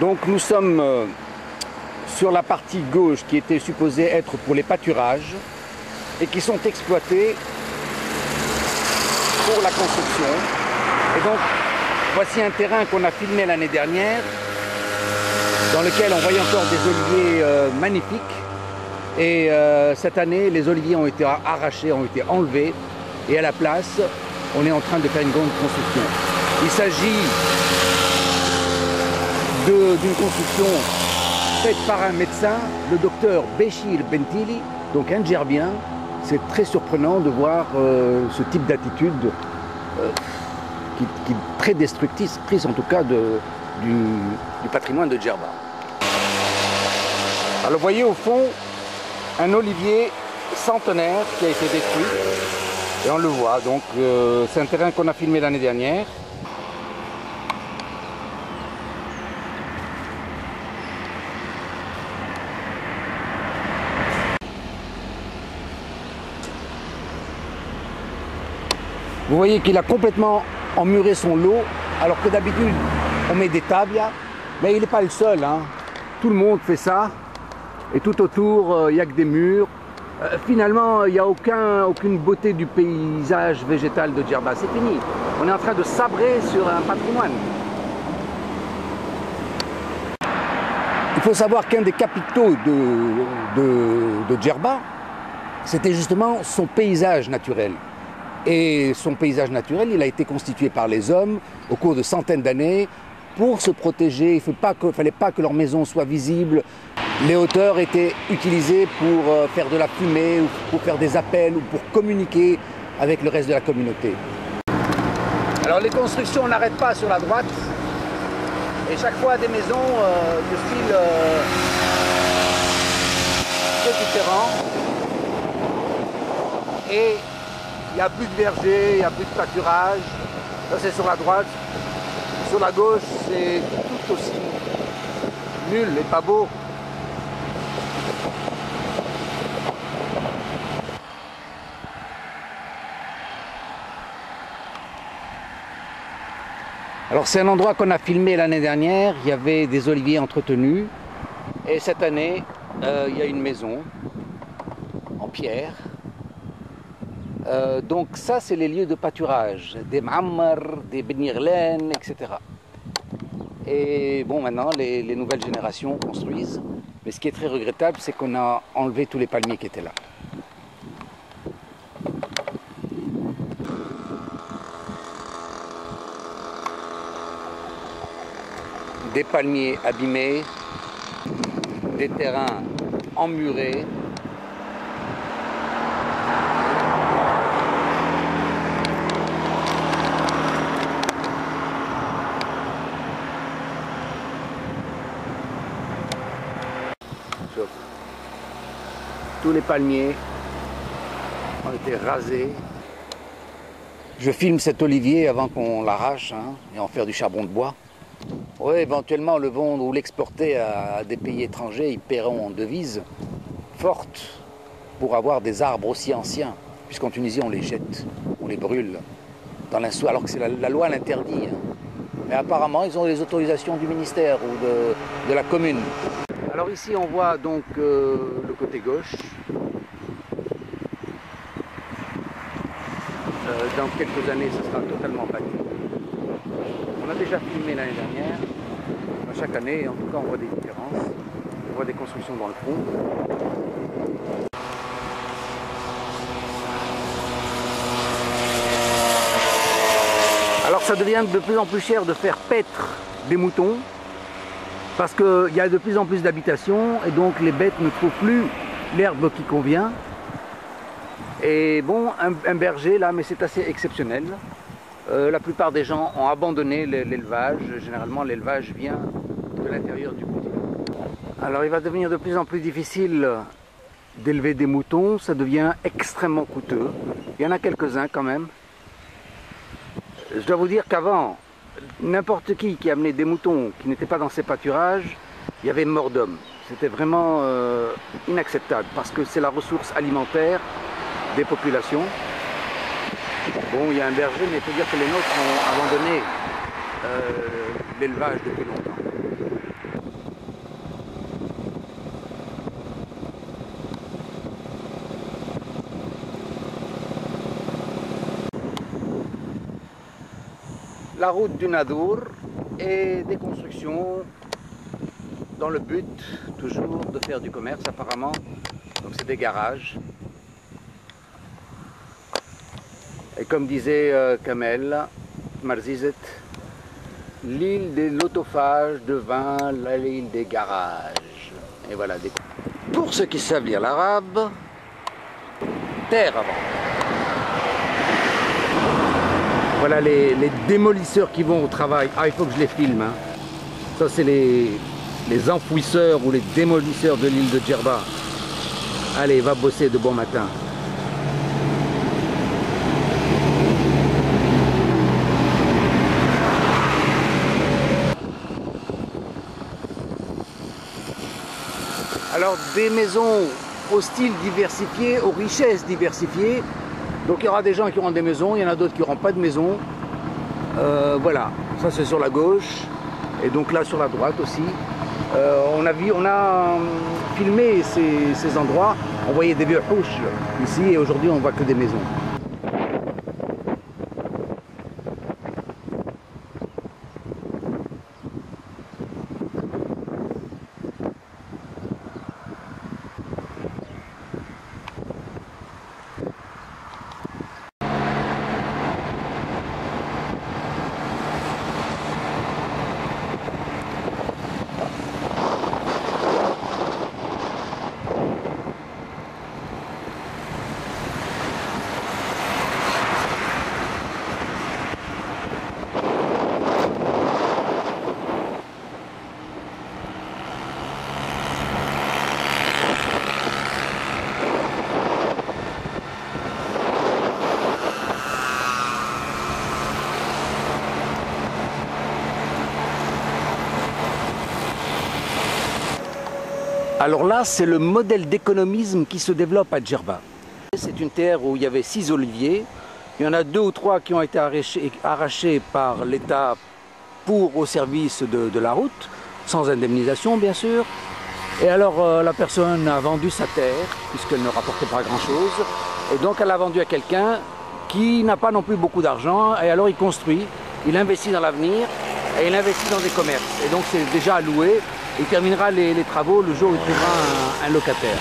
Donc nous sommes sur la partie gauche qui était supposée être pour les pâturages et qui sont exploités pour la construction. Et donc voici un terrain qu'on a filmé l'année dernière dans lequel on voyait encore des oliviers magnifiques. Et cette année, les oliviers ont été arrachés, ont été enlevés. Et à la place, on est en train de faire une grande construction. Il s'agit d'une construction faite par un médecin, le docteur Béchir Bentili, donc un Djerbien. C'est très surprenant de voir ce type d'attitude qui est très destructrice, en tout cas du patrimoine de Djerba. Alors vous voyez au fond un olivier centenaire qui a été détruit, et on le voit, donc c'est un terrain qu'on a filmé l'année dernière. Vous voyez qu'il a complètement emmuré son lot, alors que d'habitude on met des tables, mais il n'est pas le seul, hein. Tout le monde fait ça, et tout autour il n'y a que des murs. Finalement il n'y a aucune beauté du paysage végétal de Djerba, c'est fini. On est en train de sabrer sur un patrimoine. Il faut savoir qu'un des capitaux de Djerba, c'était justement son paysage naturel. Et son paysage naturel, il a été constitué par les hommes au cours de centaines d'années pour se protéger. Il ne fallait pas que leur maison soit visible. Les hauteurs étaient utilisées pour faire de la fumée, ou pour faire des appels, ou pour communiquer avec le reste de la communauté. Alors les constructions n'arrêtent pas sur la droite. Et chaque fois des maisons de style très différent. Et il n'y a plus de verger, il n'y a plus de pâturage. Ça c'est sur la droite. Sur la gauche, c'est tout aussi nul et pas beau. Alors c'est un endroit qu'on a filmé l'année dernière. Il y avait des oliviers entretenus. Et cette année, il y a une maison en pierre. Donc ça, c'est les lieux de pâturage, des Ma'ammar, des Benirlen, etc. Et bon, maintenant, les nouvelles générations construisent. Mais ce qui est très regrettable, c'est qu'on a enlevé tous les palmiers qui étaient là. Des palmiers abîmés, des terrains emmurés. Tous les palmiers ont été rasés. Je filme cet olivier avant qu'on l'arrache, hein, et en faire du charbon de bois. Oui, éventuellement le vendre ou l'exporter à des pays étrangers, ils paieront en devises fortes pour avoir des arbres aussi anciens, puisqu'en Tunisie on les jette, on les brûle dans l'insou, alors que la loi l'interdit. Hein. Mais apparemment ils ont les autorisations du ministère ou de la commune. Alors ici on voit donc le côté gauche. Dans quelques années ce sera totalement bâti. On a déjà filmé l'année dernière. Chaque année, en tout cas, on voit des différences. On voit des constructions dans le fond. Alors ça devient de plus en plus cher de faire paître des moutons parce qu'il y a de plus en plus d'habitations et donc les bêtes ne trouvent plus l'herbe qui convient. Et bon, un berger là, mais c'est assez exceptionnel. La plupart des gens ont abandonné l'élevage. Généralement, l'élevage vient de l'intérieur du continent. Alors, il va devenir de plus en plus difficile d'élever des moutons. Ça devient extrêmement coûteux. Il y en a quelques-uns quand même. Je dois vous dire qu'avant, n'importe qui amenait des moutons qui n'étaient pas dans ses pâturages, il y avait mort d'homme. C'était vraiment inacceptable parce que c'est la ressource alimentaire des populations. Bon, il y a un berger, mais il faut dire que les nôtres ont abandonné l'élevage depuis longtemps. la route du Nadour et des constructions dans le but toujours de faire du commerce apparemment. Donc c'est des garages. Et comme disait Kamel Marzizet, l'île de l'autophage devint l'île des garages. Et voilà. Pour ceux qui savent lire l'arabe, terre avant. Voilà les démolisseurs qui vont au travail. Ah, il faut que je les filme. Hein. Ça, c'est les enfouisseurs ou les démolisseurs de l'île de Djerba. Allez, va bosser de bon matin. Alors, des maisons au style diversifié, aux richesses diversifiées. Donc il y aura des gens qui auront des maisons, il y en a d'autres qui n'auront pas de maison. Voilà, ça c'est sur la gauche. Et donc là sur la droite aussi. On a filmé ces endroits. On voyait des vieux houches ici et aujourd'hui on ne voit que des maisons. Alors là, c'est le modèle d'économisme qui se développe à Djerba. C'est une terre où il y avait 6 oliviers. Il y en a 2 ou 3 qui ont été arrachés par l'État au service de la route, sans indemnisation bien sûr. Et alors la personne a vendu sa terre, puisqu'elle ne rapportait pas grand-chose. Et donc elle a vendu à quelqu'un qui n'a pas non plus beaucoup d'argent. Et alors il construit, il investit dans l'avenir et il investit dans des commerces. Et donc c'est déjà alloué. Il terminera les travaux le jour où il trouvera un locataire.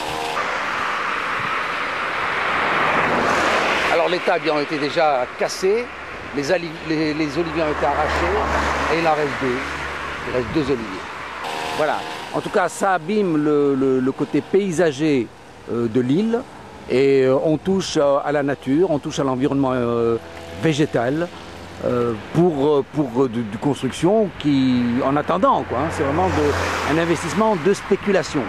Alors les tables ont été déjà cassées, les oliviers ont été arrachés et il en reste 2. Il reste 2 oliviers. Voilà. En tout cas, ça abîme le côté paysager de l'île et on touche à la nature, on touche à l'environnement végétal. Pour du construction qui, en attendant, quoi, hein, c'est vraiment un investissement de spéculation.